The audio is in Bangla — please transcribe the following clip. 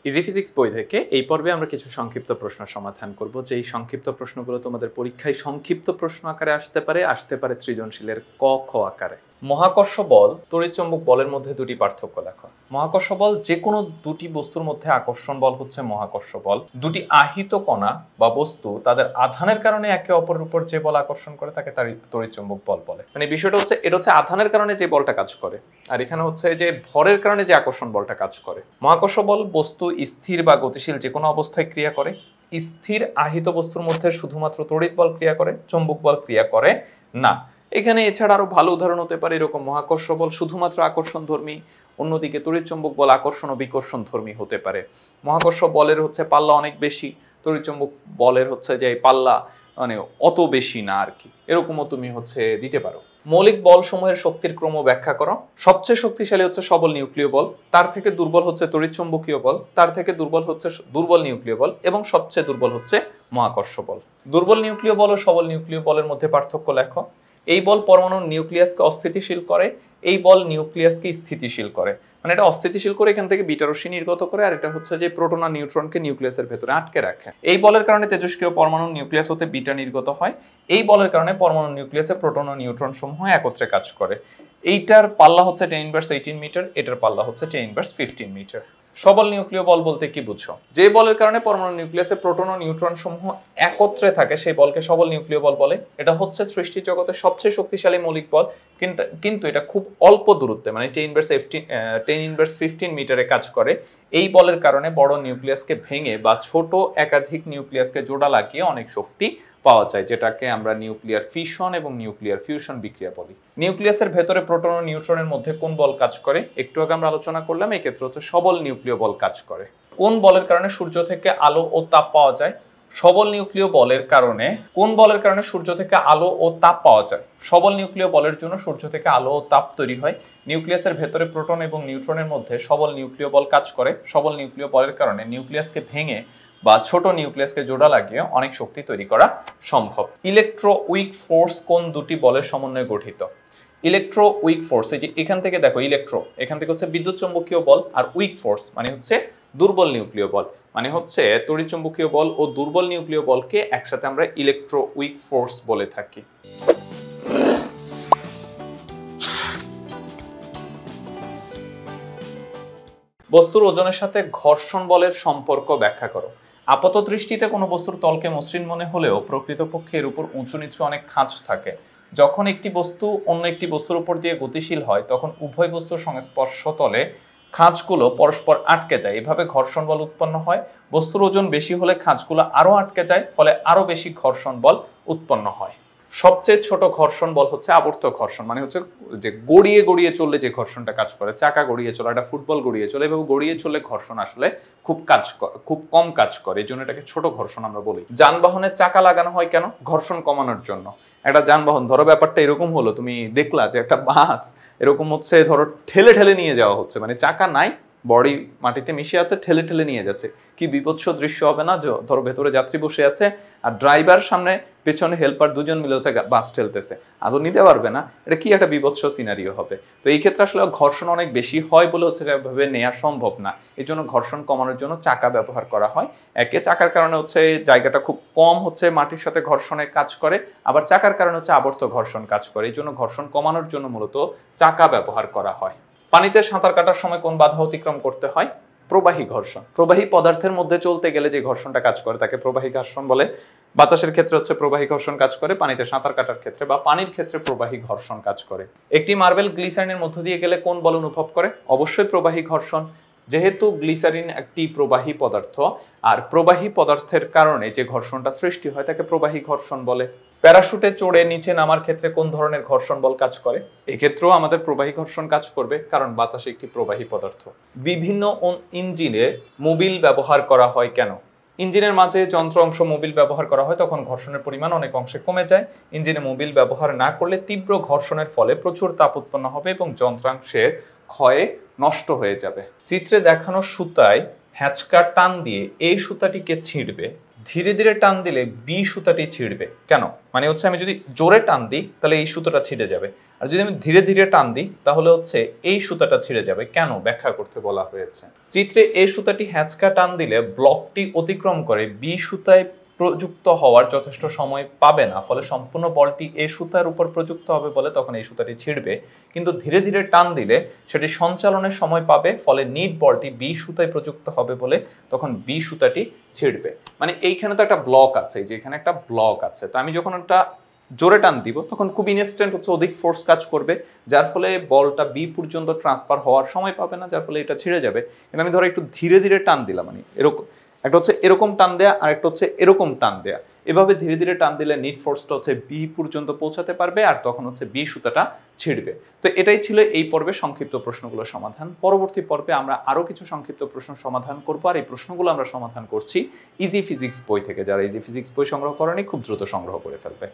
ইজি ফিজিক্স বই থেকে এই পর্বে আমরা কিছু সংক্ষিপ্ত প্রশ্ন সমাধান করব, যে এই সংক্ষিপ্ত প্রশ্নগুলো তোমাদের পরীক্ষায় সংক্ষিপ্ত প্রশ্ন আকারে আসতে পারে সৃজনশীলের ক খ আকারে। মহাকর্ষ বল, তড়িৎচুম্বক বলের মধ্যে দুটি পার্থক্য লেখো। মহাকর্ষ বল যে কোনো দুটি বস্তুর মধ্যে আকর্ষণ বল হচ্ছে মহাকর্ষ বল। দুটি আহিত কণা বা বস্তু তাদের আধানের কারণে একে অপরের উপর যে বল আকর্ষণ করে তাকে তড়িৎচুম্বক বল বলে। মানে বিষয়টা হচ্ছে, এটা হচ্ছে আধানের কারণে যে বলটা কাজ করে, আর এখানে হচ্ছে যে ভরের কারণে যে আকর্ষণ বলটা কাজ করে। মহাকর্ষ বল বস্তু স্থির বা গতিশীল যে কোনো অবস্থায় ক্রিয়া করে। স্থির আহিত বস্তুর মধ্যে শুধুমাত্র তড়িৎ বল ক্রিয়া করে, চুম্বক বল ক্রিয়া করে না। এখানে এছাড়া আরো ভালো উদাহরণ হতে পারে এরকম, মহাকর্ষ বল শুধুমাত্র আকর্ষণ ধর্মী, অন্যদিকে তড়িৎচুম্বক বল আকর্ষণ ও বিকর্ষণ ধর্মী হতে পারে। মহাকর্ষ বলের হচ্ছে পাল্লা অনেক বেশি, তড়িৎচুম্বক বলের হচ্ছে যে পাল্লা মানে অত বেশি না আর কি, এরকমও তুমি হচ্ছে দিতে পারো। মৌলিক বল সমূহের শক্তির ক্রম ব্যাখ্যা করো। সবচেয়ে শক্তিশালী হচ্ছে সবল নিউক্লিয় বল, তার থেকে দুর্বল হচ্ছে তড়িৎচুম্বকীয় বল, তার থেকে দুর্বল হচ্ছে দুর্বল নিউক্লিয় বল, এবং সবচেয়ে দুর্বল হচ্ছে মহাকর্ষ বল। দুর্বল নিউক্লিয় বল ও সবল নিউক্লিয় বলের মধ্যে পার্থক্য লেখো। এই বল পরমাণুর নিউক্লিয়াসকে অস্থিতিশীল করে, এই বল নিউক্লিয়াসকে স্থিতিশীল করে। মানে এটা অস্থিতিশীল করে এখান থেকে বিটা রশ্মি নির্গত করে, আর এটা হচ্ছে যে প্রোটন আর নিউট্রনকে নিউক্লিয়াসের ভেতরে আটকে রাখে। এই বলের কারণে তেজস্ক্রিয় পরমাণুর নিউক্লিয়াস হতে বিটা নির্গত হয়। এই বলের কারণে পরমাণুর নিউক্লিয়াসে প্রোটন ও নিউট্রন সমূহ একত্রে কাজ করে। এইটার পাল্লা হচ্ছে 10⁻18 মিটার, এটার পাল্লা হচ্ছে 10⁻15 মিটার। সবল নিউক্লিয় বল বলতে কি বুঝছো? যে বলের কারণে পরমাণু নিউক্লিয়াসে প্রোটন ও নিউট্রন সমূহ একত্রে থাকে সেই বলকে সবল নিউক্লিয় বল বলে। এটা হচ্ছে সৃষ্টি জগতের সবচেয়ে শক্তিশালী মৌলিক বল, কিন্তু এটা খুব অল্প দূরত্বে মানে 10⁻15 মিটারে কাজ করে। এই বলের কারণে বড় নিউক্লিয়াসকে ভেঙে বা ছোট একাধিক নিউক্লিয়াসকে জোড়া লাগিয়ে অনেক শক্তি পাওয়া যায়, যেটাকে আমরা নিউক্লিয়ার ফিশন এবং নিউক্লিয়ার ফিউশন বিক্রিয়া বলি। নিউক্লিয়াসের ভেতরে প্রোটন ও নিউট্রনের মধ্যে কোন বল কাজ করে? একটু আগে আমরা আলোচনা করলাম, এই ক্ষেত্রে হচ্ছে সবল নিউক্লিয় বল কাজ করে। কোন বলের কারণে সূর্য থেকে আলো ও তাপ পাওয়া যায়? সবল নিউক্লিয় বলের কারণে। কোন বলের কারণে সূর্য থেকে আলো ও তাপ পাওয়া যায়? সবল নিউক্লিয় বলের জন্য সূর্য থেকে আলো ও তাপ তৈরি হয়। নিউক্লিয়াসের ভেতরে প্রোটন এবং নিউট্রনের মধ্যে সবল নিউক্লিয় বল কাজ করে। সবল নিউক্লিয় বলের কারণে নিউক্লিয়াসকে ভেঙে বা ছোট নিউক্লিয়াসকে জোড়া লাগিয়ে অনেক শক্তি তৈরি করা সম্ভব। ইলেকট্রো উইক ফোর্স কোন দুটি বলের সমন্বয়ে গঠিত? ইলেকট্রো উইক ফোর্স, এই যে এখান থেকে দেখো ইলেকট্রো, এখান থেকে হচ্ছে বিদ্যুৎ চৌম্বকীয় বল, আর উইক ফোর্স মানে হচ্ছে দুর্বল নিউক্লিয় বল, মানে হচ্ছে তড়িৎচুম্বকীয় বল ও দুর্বল নিউক্লিয় বলকে একসাথে আমরা ইলেকট্রো উইক ফোর্স বলে থাকি। বস্তুর ওজনের সাথে ঘর্ষণ বলের সম্পর্ক ব্যাখ্যা করো। আপাত দৃষ্টিতে কোনো বস্তুর তলকে মসৃণ মনে হলেও প্রকৃতপক্ষে এর উপর উঁচু নিচু অনেক খাঁজ থাকে। যখন একটি বস্তু অন্য একটি বস্তুর উপর দিয়ে গতিশীল হয় তখন উভয় বস্তুর সংস্পর্শ তলে খাঁজগুলো পরস্পর আটকে যায়, এভাবে ঘর্ষণ বল উৎপন্ন হয়। বস্তুর ওজন বেশি হলে খাঁজগুলো আরো আটকে যায়, ফলে আরো বেশি ঘর্ষণ বল উৎপন্ন হয়। সবচেয়ে ছোট ঘর্ষণ বল হচ্ছে আবর্ত ঘর্ষণ, মানে হচ্ছে যে গড়িয়ে গড়িয়ে চললে যে ঘর্ষণটা কাজ করে, চাকা গড়িয়ে চলে, একটা ফুটবল গড়িয়ে চলে, এবং গড়িয়ে চললে ঘর্ষণ আসলে খুব কম কাজ করে, এই জন্য এটাকে ছোট ঘর্ষণ আমরা বলি। যানবাহনের চাকা লাগানো হয় কেন? ঘর্ষণ কমানোর জন্য। একটা যানবাহন ধরো, ব্যাপারটা এরকম হলো, তুমি দেখলা যে একটা বাস এরকম হচ্ছে ধরো ঠেলে ঠেলে নিয়ে যাওয়া হচ্ছে, মানে চাকা নাই, বডি মাটিতে মিশে আছে, ঠেলে ঠেলে নিয়ে যাচ্ছে। কি বিভৎস দৃশ্য হবে না? ধরো ভেতরে যাত্রী বসে আছে আর ড্রাইভার সামনে পেছনে হেল্পার দুজন মিলে হচ্ছে বাস ঠেলতেছে, আদৌ নিতে পারবে না, এটা কি একটা বিভৎস সিনারিও হবে। তো এই ক্ষেত্রে আসলে ঘর্ষণ অনেক বেশি হয় বলে হচ্ছে এভাবে নেওয়া সম্ভব না, এই জন্য ঘর্ষণ কমানোর জন্য চাকা ব্যবহার করা হয়। একে চাকার কারণে হচ্ছে জায়গাটা খুব কম হচ্ছে মাটির সাথে ঘর্ষণে কাজ করে, আবার চাকার কারণে হচ্ছে আবর্ত ঘর্ষণ কাজ করে, এই জন্য ঘর্ষণ কমানোর জন্য মূলত চাকা ব্যবহার করা হয়। পানিতে সাঁতার কাটার সময় কোন বাধা অতিক্রম করতে হয়? প্রবাহী ঘর্ষণ। প্রবাহী পদার্থের মধ্যে চলতে গেলে যে ঘর্ষণটা কাজ করে তাকে প্রবাহী ঘর্ষণ বলে। বাতাসের ক্ষেত্রে হচ্ছে প্রবাহী ঘর্ষণ কাজ করে, পানিতে সাঁতার কাটার ক্ষেত্রে বা পানির ক্ষেত্রে প্রবাহী ঘর্ষণ কাজ করে। একটি মার্বেল গ্লিসারিনের মধ্য দিয়ে গেলে কোন বল অনুভব করে? অবশ্যই প্রবাহী ঘর্ষণ, যেহেতু গ্লিসারিন একটি প্রবাহী পদার্থ, আর প্রবাহী পদার্থের কারণে যে ঘর্ষণটা সৃষ্টি হয় তাকে প্রবাহী ঘর্ষণ বলে। প্যারাশুটে চড়ে নিচে নামার ক্ষেত্রে কোন ধরনের ঘর্ষণ বল কাজ করে? এক্ষেত্রেও আমাদের প্রবাহী ঘর্ষণ কাজ করবে, কারণ বাতাস একটি প্রবাহী পদার্থ। বিভিন্ন ইঞ্জিনে মোবিল ব্যবহার করা হয় কেন? ইঞ্জিনের মাঝে যন্ত্র অংশ মোবিল ব্যবহার করা হয় তখন ঘর্ষণের পরিমাণ অনেক অংশে কমে যায়। ইঞ্জিনে মোবিল ব্যবহার না করলে তীব্র ঘর্ষণের ফলে প্রচুর তাপ উৎপন্ন হবে এবং যন্ত্রাংশের ক্ষয়ে নষ্ট হয়ে যাবে। চিত্রে দেখানো সুতায় হ্যাচকা টান দিয়ে এই সুতাটিকে ছিঁড়বে, ধীরে ধীরে টান দিলে বি সুতাটি ছিঁড়বে কেন? মানে হচ্ছে আমি যদি জোরে টান দিই তাহলে এই সুতাটা ছিঁড়ে যাবে, আর যদি আমি ধীরে ধীরে টান দিই তাহলে হচ্ছে এই সুতাটা ছিঁড়ে যাবে। কেন? ব্যাখ্যা করতে বলা হয়েছে। চিত্রে এই সুতাটি হ্যাঁচকা টান দিলে ব্লকটি অতিক্রম করে বি সুতায় প্রযুক্ত হওয়ার যথেষ্ট সময় পাবে না, ফলে সম্পূর্ণ বলটি এই সুতার উপর প্রযুক্ত হবে বলে তখন এই সুতাটি ছিঁড়বে। কিন্তু ধীরে ধীরে টান দিলে সেটি সঞ্চালনের সময় পাবে, ফলে নিট বলটি বি সুতায় প্রযুক্ত হবে বলে তখন বি সুতাটি ছিঁড়বে। মানে এইখানে তো একটা ব্লক আছে, যে এখানে একটা ব্লক আছে, তো আমি যখন একটা জোরে টান দিব তখন খুব ইনস্ট্যান্ট হচ্ছে অধিক ফোর্স কাজ করবে, যার ফলে বলটা বি পর্যন্ত ট্রান্সফার হওয়ার সময় পাবে না, যার ফলে এটা ছিঁড়ে যাবে। কিন্তু আমি ধরো একটু ধীরে ধীরে টান দিলাম, মানে এরকম একটা হচ্ছে এরকম টান দেয়া আর একটা হচ্ছে এরকম টান দেয়া, এভাবে ধীরে ধীরে টান দিলে নিট ফোর্সটা হচ্ছে বি পর্যন্ত পৌঁছাতে পারবে, আর তখন হচ্ছে বি সুতাটা ছিঁড়বে। তো এটাই ছিল এই পর্বে সংক্ষিপ্ত প্রশ্নগুলোর সমাধান। পরবর্তী পর্বে আমরা আরো কিছু সংক্ষিপ্ত প্রশ্ন সমাধান করবো, আর এই প্রশ্নগুলো আমরা সমাধান করছি ইজি ফিজিক্স বই থেকে। যারা ইজি ফিজিক্স বই সংগ্রহ করেনি খুব দ্রুত সংগ্রহ করে ফেলবে।